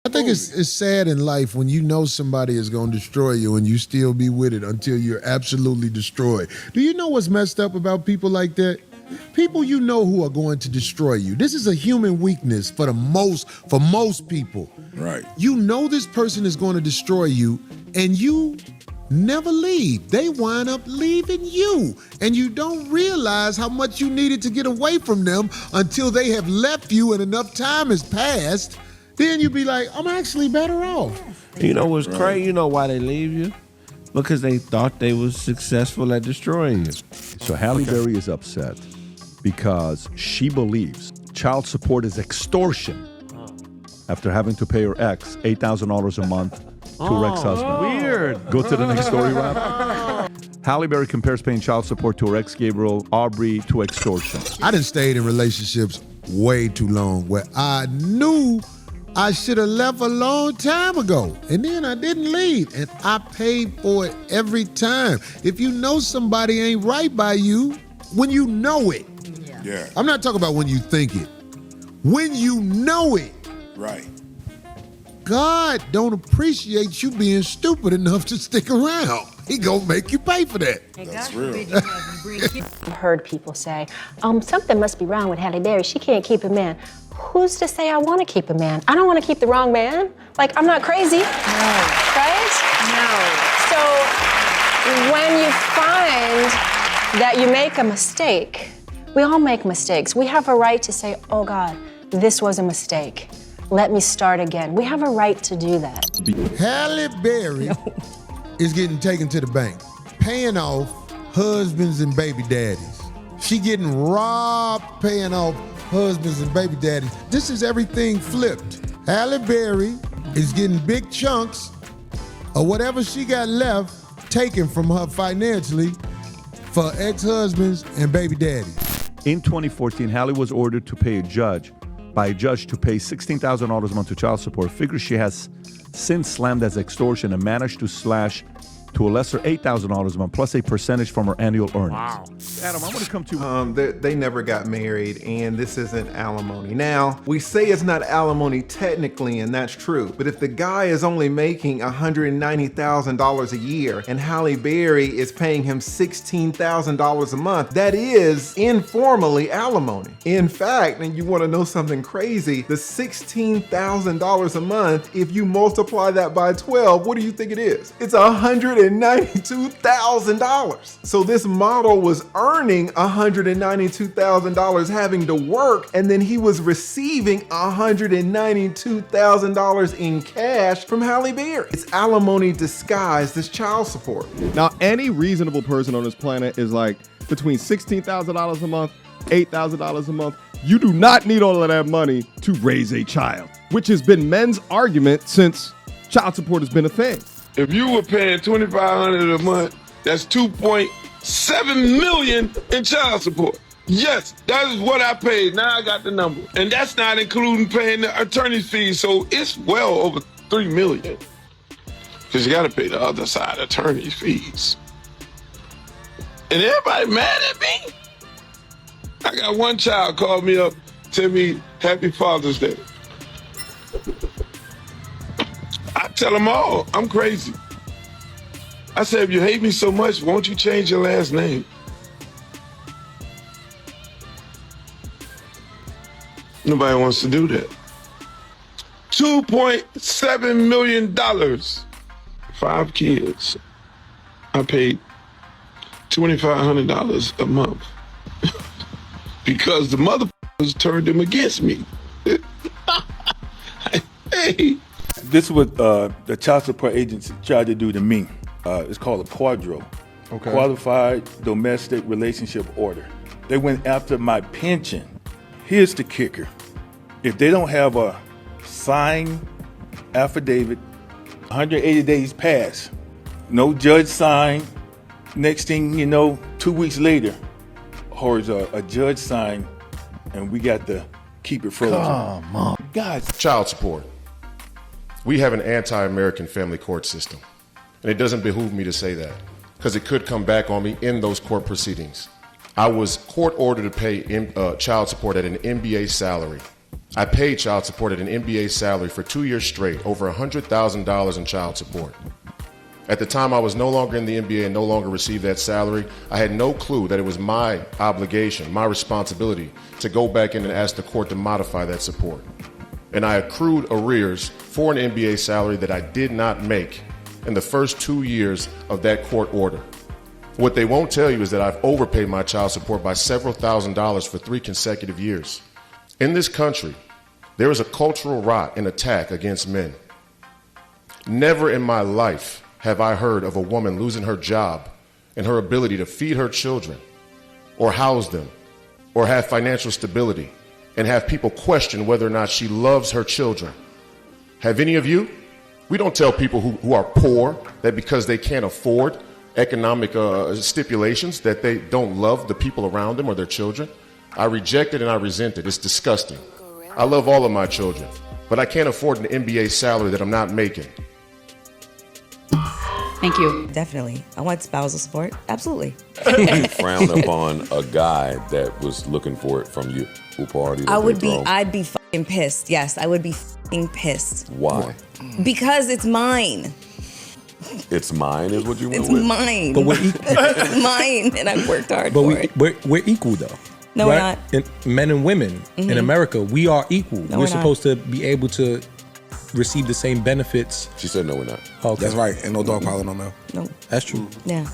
I think it's sad in life when you know somebody is going to destroy you and you still be with it until you're absolutely destroyed. Do you know what's messed up about people like that? People you know who are going to destroy you. This is a human weakness for most people. Right. You know this person is going to destroy you and you never leave. They wind up leaving you. And you don't realize how much you needed to get away from them until they have left you and enough time has passed. Then you be like, I'm actually better off. You know what's crazy? You know why they leave you? Because they thought they was successful at destroying you. So Halle Berry is upset because she believes child support is extortion after having to pay her ex $8,000 a month to her ex-husband. Weird. Go to the next story, Rob. Halle Berry compares paying child support to her ex Gabriel Aubrey to extortion. I done stayed in relationships way too long where I knew I should have left a long time ago. And then I didn't leave. And I paid for it every time. If you know somebody ain't right by you, when you know it. Yeah. I'm not talking about when you think it. When you know it. Right. God don't appreciate you being stupid enough to stick around. He gonna make you pay for that. That's real. I've heard people say, something must be wrong with Halle Berry. She can't keep a man. Who's to say I want to keep a man? I don't want to keep the wrong man. Like, I'm not crazy. No. Right? No. So when you find that you make a mistake, we all make mistakes. We have a right to say, oh God, this was a mistake. Let me start again. We have a right to do that. Halle Berry is getting taken to the bank, paying off husbands and baby daddies. She getting robbed, paying off husbands and baby daddies. This is everything flipped. Halle Berry is getting big chunks of whatever she got left taken from her financially for ex-husbands and baby daddies. In 2014, Halle was ordered to pay by a judge to pay $16,000 a month to child support, a figure she has since slammed as extortion and managed to slash to a lesser $8,000 a month, plus a percentage from her annual earnings. Wow. Adam, I want to come to they never got married, and this isn't alimony. Now, we say it's not alimony technically, and that's true, but if the guy is only making $190,000 a year and Halle Berry is paying him $16,000 a month, that is informally alimony. In fact, and you want to know something crazy, the $16,000 a month, if you multiply that by 12, what do you think it is? It's $192,000. So this model was earning $192,000 having to work, and then he was receiving $192,000 in cash from Halle Berry. It's alimony disguised as child support. Now, any reasonable person on this planet is like between $16,000 a month, $8,000 a month. You do not need all of that money to raise a child, which has been men's argument since child support has been a thing. If you were paying $2,500 a month, that's $2.7 million in child support. Yes, that is what I paid. Now I got the number. And that's not including paying the attorney's fees. So it's well over $3 million. Because you got to pay the other side attorney's fees. And everybody mad at me. I got one child call me up, tell me Happy Father's Day. I tell them all, I'm crazy. I said, if you hate me so much, won't you change your last name? Nobody wants to do that. $2.7 million. 5 kids. I paid $2,500 a month because the motherfuckers turned them against me. Hey. This is what the child support agency tried to do to me. It's called a quadro, Qualified Domestic Relationship Order. They went after my pension. Here's the kicker. If they don't have a signed affidavit, 180 days pass, no judge signed, next thing you know, 2 weeks later, or a judge signed, and we got to keep it frozen. Come on. Guys. Child support. We have an anti-American family court system, and it doesn't behoove me to say that because it could come back on me in those court proceedings. I was court ordered to pay child support at an NBA salary. I paid child support at an NBA salary for 2 years straight, over $100,000 in child support. At the time I was no longer in the NBA and no longer received that salary, I had no clue that it was my obligation, my responsibility, to go back in and ask the court to modify that support. And I accrued arrears for an NBA salary that I did not make in the first 2 years of that court order. What they won't tell you is that I've overpaid my child support by several $1,000s for 3 consecutive years. In this country, there is a cultural rot and attack against men. Never in my life have I heard of a woman losing her job and her ability to feed her children or house them or have financial stability and have people question whether or not she loves her children. Have any of you? We don't tell people who are poor that because they can't afford economic stipulations that they don't love the people around them or their children. I reject it and I resent it. It's disgusting. I love all of my children, but I can't afford an NBA salary that I'm not making. Thank you. Definitely. I want spousal support. Absolutely. You frown upon a guy that was looking for it from you. I'd be fucking pissed. Yes, I would be fucking pissed. Why? Because it's mine. It's mine is what you went It's with? mine. But we're equal. It's mine, and I worked hard for it. We're equal, though. No, right? we're not. Men and women in America, we are equal. No, we're we're supposed to be able to receive the same benefits. She said no, we're not. Okay. That's right. Ain't no dog piling on that. No. That's true. Yeah.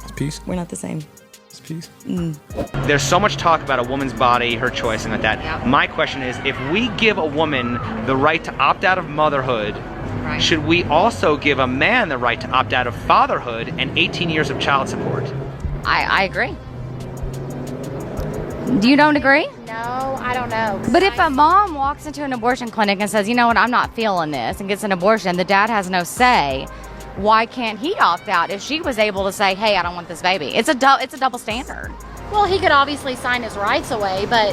It's peace. We're not the same. It's peace. There's so much talk about a woman's body, her choice, and like that. Yeah. My question is, if we give a woman the right to opt out of motherhood, should we also give a man the right to opt out of fatherhood and 18 years of child support? I agree. Do you don't agree? No, I don't know. But if a mom walks into an abortion clinic and says, you know what, I'm not feeling this, and gets an abortion, the dad has no say, why can't he opt out if she was able to say, hey, I don't want this baby? It's a double standard. Well, he could obviously sign his rights away, but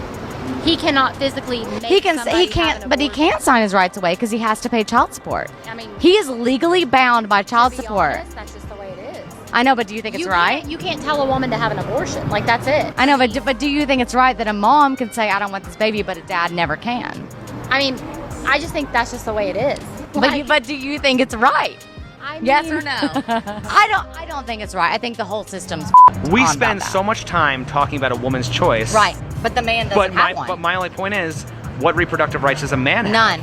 he cannot physically make He can't sign his rights away because he has to pay child support. I mean, he is legally bound by child support. honest, that's just the way it is. I know, but do you think it's right? You can't tell a woman to have an abortion. Like, that's it. I know, but do you think it's right that a mom can say, I don't want this baby, but a dad never can? I mean, I just think that's just the way it is. But do you think it's right? Yes or no? I I don't think it's right. I think the whole system's We spend so much time talking about a woman's choice. Right, but the man doesn't have one. But my only point is, what reproductive rights does a man have? None.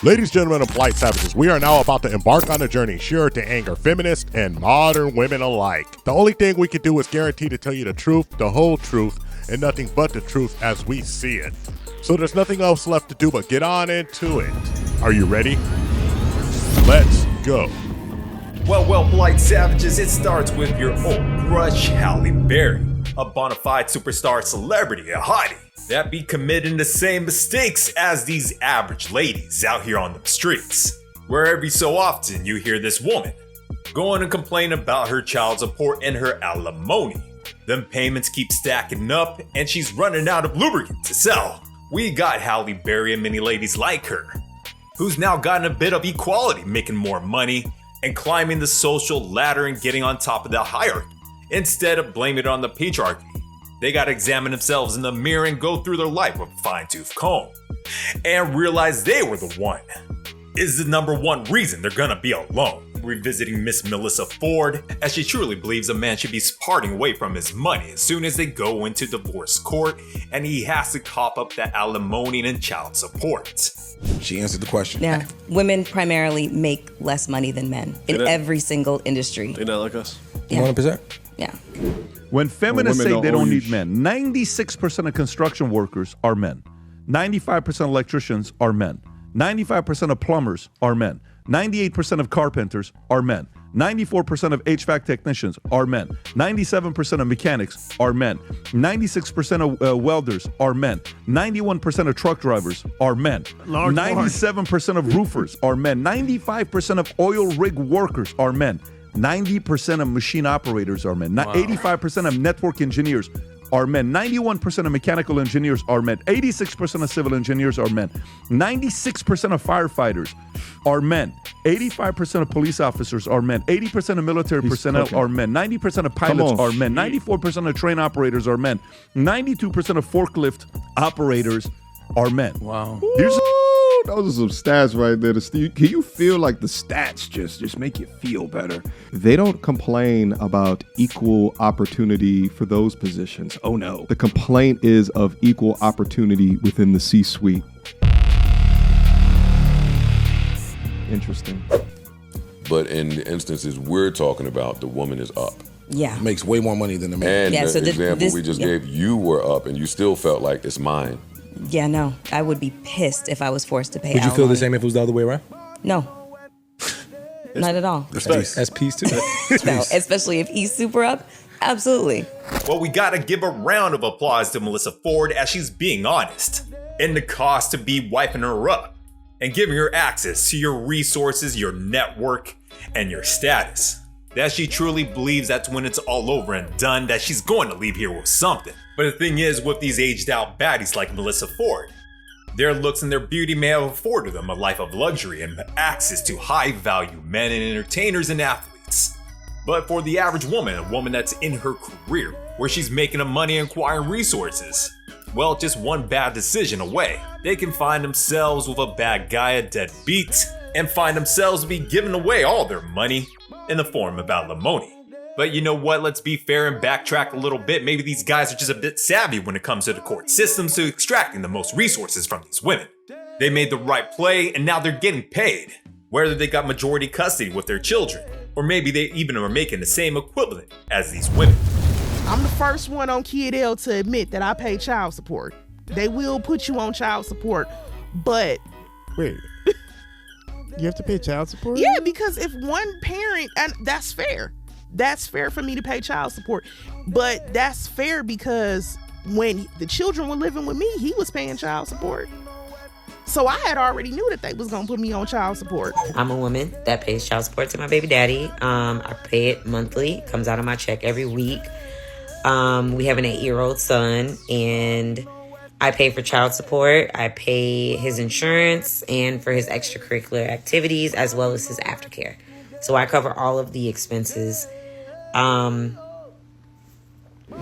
Ladies, gentlemen, and polite savages, we are now about to embark on a journey sure to anger feminists and modern women alike. The only thing we can do is guarantee to tell you the truth, the whole truth, and nothing but the truth as we see it. So there's nothing else left to do but get on into it. Are you ready? Let's go. Well, polite savages, it starts with your old crush, Halle Berry, a bona fide superstar celebrity, a hottie, that be committing the same mistakes as these average ladies out here on the streets, where every so often you hear this woman going and complain about her child support and her alimony. Them payments keep stacking up and she's running out of lubricant to sell. We got Halle Berry and many ladies like her, who's now gotten a bit of equality, making more money and climbing the social ladder and getting on top of the hierarchy. Instead of blaming it on the patriarchy, they gotta examine themselves in the mirror and go through their life with a fine-tooth comb and realize they were the one. Is the number one reason they're gonna be alone. Revisiting Miss Melyssa Ford, as she truly believes a man should be parting away from his money as soon as they go into divorce court and he has to cough up that alimony and child support. She answered the question. Yeah. Women primarily make less money than men in every single industry. They not like us? Yeah. 100%. Yeah. When feminists say they don't own need men, 96% of construction workers are men. 95% of electricians are men. 95% of plumbers are men. 98% of carpenters are men. 94% of HVAC technicians are men. 97% of mechanics are men. 96% of welders are men. 91% of truck drivers are men. 97% of roofers are men. 95% of oil rig workers are men. 90% of machine operators are men. 85% of network engineers are men. 91% of mechanical engineers are men. 86% of civil engineers are men. 96% of firefighters are men. 85% of police officers are men. 80% of military personnel are men. 90% of pilots are men. 94% of train operators are men. 92% of forklift operators are men. Wow. Here's those are some stats right there. Can you feel like the stats just make you feel better? They don't complain about equal opportunity for those positions. Oh no. The complaint is of equal opportunity within the C-suite. Interesting. But in the instances we're talking about, the woman is up. Yeah. Makes way more money than the man. And Yeah, the so example we just gave, you were up and you still felt like it's mine. Yeah, no. I would be pissed if I was forced to pay Would you feel the alimony. same if it was the other way around? No. Not at all. That's peace too. No, especially if he's super up. Absolutely. Well, we gotta give a round of applause to Melyssa Ford as she's being honest. And the cost to be wiping her up and giving her access to your resources, your network, and your status. That she truly believes that's when it's all over and done, that she's going to leave here with something. But the thing is, with these aged out baddies like Melyssa Ford, their looks and their beauty may have afforded them a life of luxury and access to high value men and entertainers and athletes. But for the average woman, a woman that's in her career, where she's making the money and acquiring resources, well, just one bad decision away, they can find themselves with a bad guy, a deadbeat, and find themselves to be giving away all their money in the form of alimony. But you know what? Let's be fair and backtrack a little bit. Maybe these guys are just a bit savvy when it comes to the court systems to extracting the most resources from these women. They made the right play and now they're getting paid. Whether they got majority custody with their children, or maybe they even are making the same equivalent as these women. I'm the first one on KlLLED to admit that I pay child support. They will put you on child support, but... Wait. You have to pay child support? Yeah, because if one parent, and that's fair. That's fair for me to pay child support. But that's fair because when the children were living with me, he was paying child support. So I had already knew that they was gonna put me on child support. I'm a woman that pays child support to my baby daddy. I pay it monthly, comes out of my check every week. We have an 8-year-old son, and I pay for child support. I pay his insurance and for his extracurricular activities, as well as his aftercare. So I cover all of the expenses.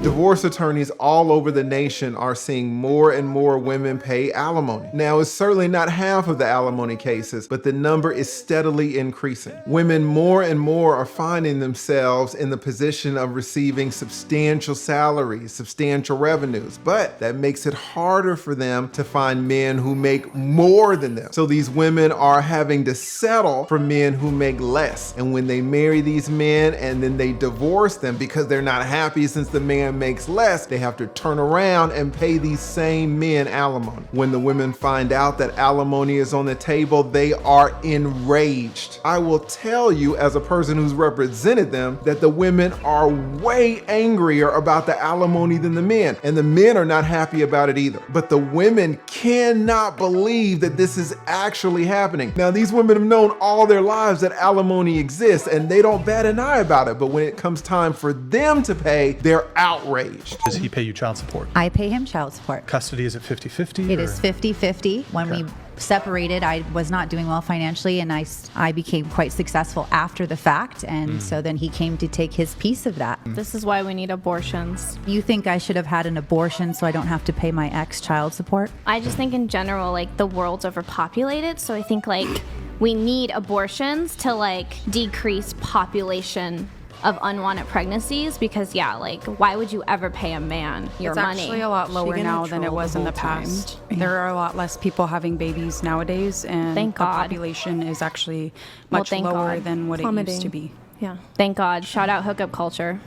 Divorce attorneys all over the nation are seeing more and more women pay alimony. Now, it's certainly not half of the alimony cases, but the number is steadily increasing. Women more and more are finding themselves in the position of receiving substantial salaries, substantial revenues, but that makes it harder for them to find men who make more than them. So these women are having to settle for men who make less. And when they marry these men and then they divorce them because they're not happy since the man makes less, they have to turn around and pay these same men alimony. When the women find out that alimony is on the table, they are enraged. I will tell you, as a person who's represented them, that the women are way angrier about the alimony than the men, and the men are not happy about it either. But the women cannot believe that this is actually happening. Now, these women have known all their lives that alimony exists, and they don't bat an eye about it, but when it comes time for them to pay, they're outraged. Does he pay you child support? I pay him child support. Custody, is it 50-50? It is 50-50. When we separated, I was not doing well financially, and I became quite successful after the fact, and so then he came to take his piece of that. This is why we need abortions. You think I should have had an abortion so I don't have to pay my ex child support? I just think in general, like, the world's overpopulated, so I think, like, we need abortions to, like, decrease population of unwanted pregnancies, because why would you ever pay a man your money? It's actually a lot lower now than it was in the past. There are a lot less people having babies nowadays, and Thank the God. population is actually much lower than what it used to be. Yeah, thank God. Shout out hookup culture.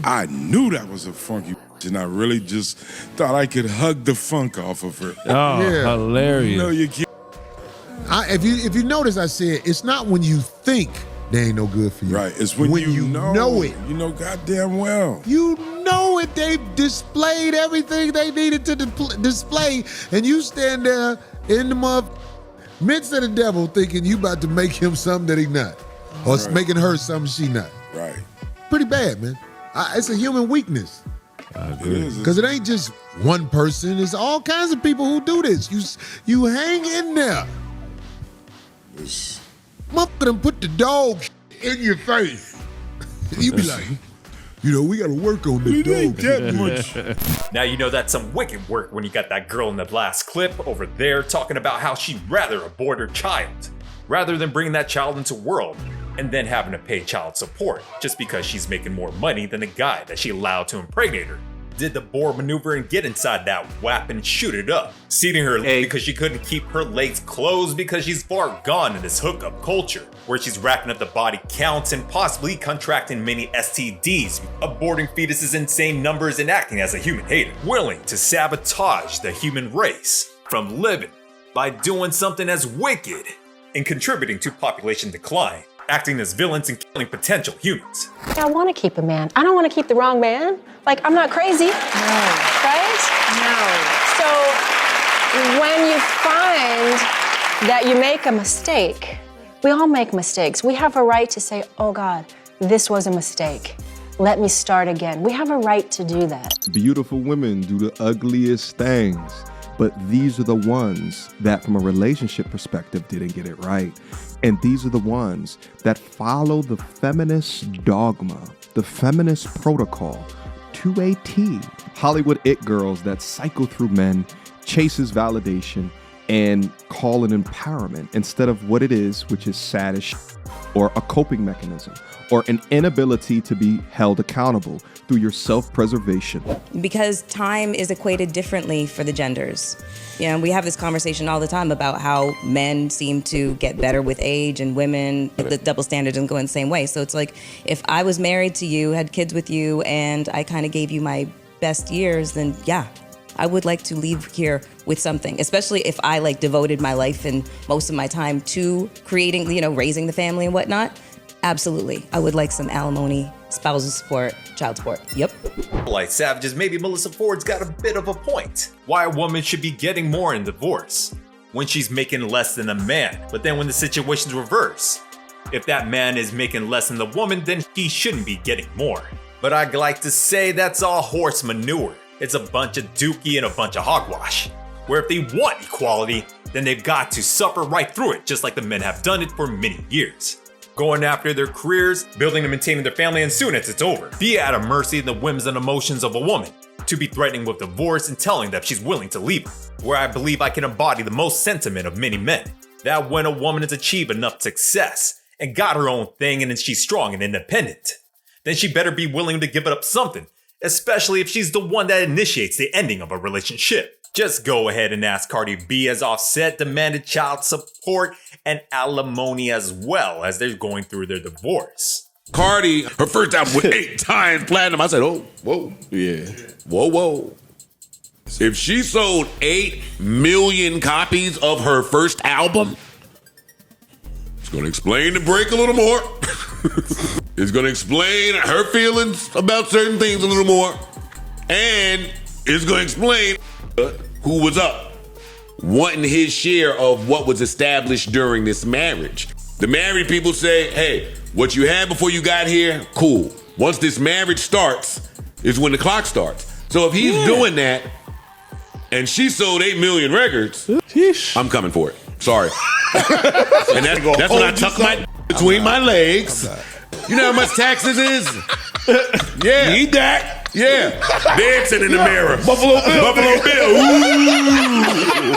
I knew that was a funky and I really just thought I could hug the funk off of her. Oh, hilarious. No, you can't. If you notice, I said it's not when you think they ain't no good for you. Right, it's when you know it. You know goddamn well. You know it. They've displayed everything they needed to display, and you stand there in the midst of the devil thinking you about to make him something that he not. Or making her something she not. Right. Pretty bad, man. It's a human weakness. Because it ain't just one person. It's all kinds of people who do this. You hang in there. Motherfucker done put the dog in your face. You be like, You know, we got to work on the dog that much. Now you know that's some wicked work when you got that girl in the last clip over there talking about how she'd rather abort her child rather than bringing that child into the world and then having to pay child support just because she's making more money than the guy that she allowed to impregnate her. Did the boar maneuver and get inside that WAP and shoot it up, seating her because she couldn't keep her legs closed because she's far gone in this hookup culture, where she's racking up the body counts and possibly contracting many STDs, aborting fetuses in insane numbers and acting as a human hater, willing to sabotage the human race from living by doing something as wicked and contributing to population decline, acting as villains and killing potential humans. I want to keep a man. I don't want to keep the wrong man. Like, I'm not crazy. No. Right? No. So when you find that you make a mistake, we all make mistakes. We have a right to say, oh God, this was a mistake. Let me start again. We have a right to do that. Beautiful women do the ugliest things, but these are the ones that, from a relationship perspective, didn't get it right. And these are the ones that follow the feminist dogma, the feminist protocol to a T. Hollywood it girls that cycle through men, chases validation, and call it empowerment instead of what it is, which is sad as shit, or a coping mechanism, or an inability to be held accountable through your self-preservation. Because time is equated differently for the genders. You know, we have this conversation all the time about how men seem to get better with age and women, the double standard doesn't go in the same way. So it's like, if I was married to you, had kids with you, and I kind of gave you my best years, then yeah, I would like to leave here with something, especially if I like devoted my life and most of my time to creating, you know, raising the family and whatnot. Absolutely. I would like some alimony, spousal support, child support. Yep. Like Savages, maybe Melyssa Ford's got a bit of a point. Why a woman should be getting more in divorce when she's making less than a man. But then when the situation's reverse, if that man is making less than the woman, then he shouldn't be getting more. But I'd like to say that's all horse manure. It's a bunch of dookie and a bunch of hogwash. Where if they want equality, then they've got to suffer right through it, just like the men have done it for many years. Going after their careers, building and maintaining their family, and soon as it's over, be at a mercy of the whims and emotions of a woman, to be threatening with divorce and telling that she's willing to leave her. Where I believe I can embody the most sentiment of many men, that when a woman has achieved enough success and got her own thing and then she's strong and independent, then she better be willing to give it up something, especially if she's the one that initiates the ending of a relationship. Just go ahead and ask Cardi B as Offset demanded child support and alimony as well as they're going through their divorce. Cardi, her first album with 8 times platinum. I said, oh, whoa, yeah, whoa. If she sold 8 million copies of her first album, it's going to explain the break a little more. It's going to explain her feelings about certain things a little more. And it's going to explain who was up, wanting his share of what was established during this marriage. The married people say, hey, what you had before you got here, cool. Once this marriage starts, is when the clock starts. So if he's doing that, and she sold 8 million records, I'm coming for it. Sorry. And that's when I tuck my between my legs. You know how much taxes is? Yeah. You eat that? Yeah. Dancing in the mirror. Buffalo Bill. Ooh.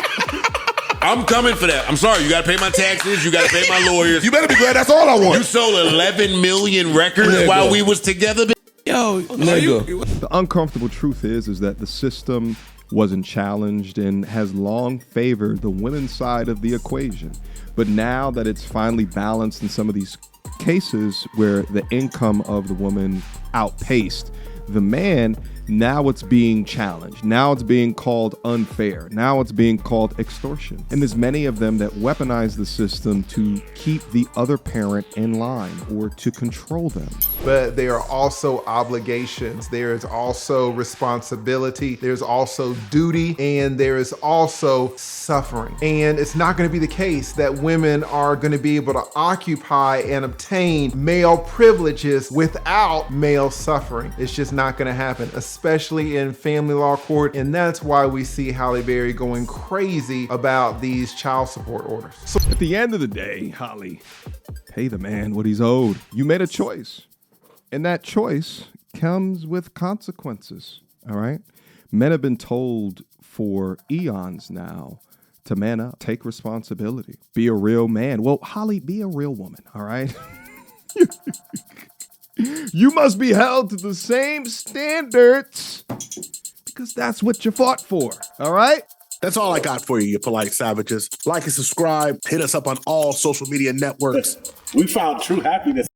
I'm coming for that. I'm sorry. You got to pay my taxes. You got to pay my lawyers. You better be glad that's all I want. You sold 11 million records while we was together. Yo, The uncomfortable truth is that the system wasn't challenged and has long favored the women's side of the equation. But now that it's finally balanced in some of these cases where the income of the woman outpaced the man, now it's being challenged. Now it's being called unfair. Now it's being called extortion. And there's many of them that weaponize the system to keep the other parent in line or to control them. But there are also obligations. There is also responsibility. There's also duty, and there is also suffering. And it's not going to be the case that women are going to be able to occupy and obtain male privileges without male suffering. It's just not going to happen, especially in family law court. And that's why we see Halle Berry going crazy about these child support orders. So at the end of the day, Holly, pay the man what he's owed. You made a choice. And that choice comes with consequences, all right? Men have been told for eons now to man up, take responsibility, be a real man. Well, Holly, be a real woman, all right? You must be held to the same standards because that's what you fought for, all right? That's all I got for you, you polite savages. Like and subscribe. Hit us up on all social media networks. We found true happiness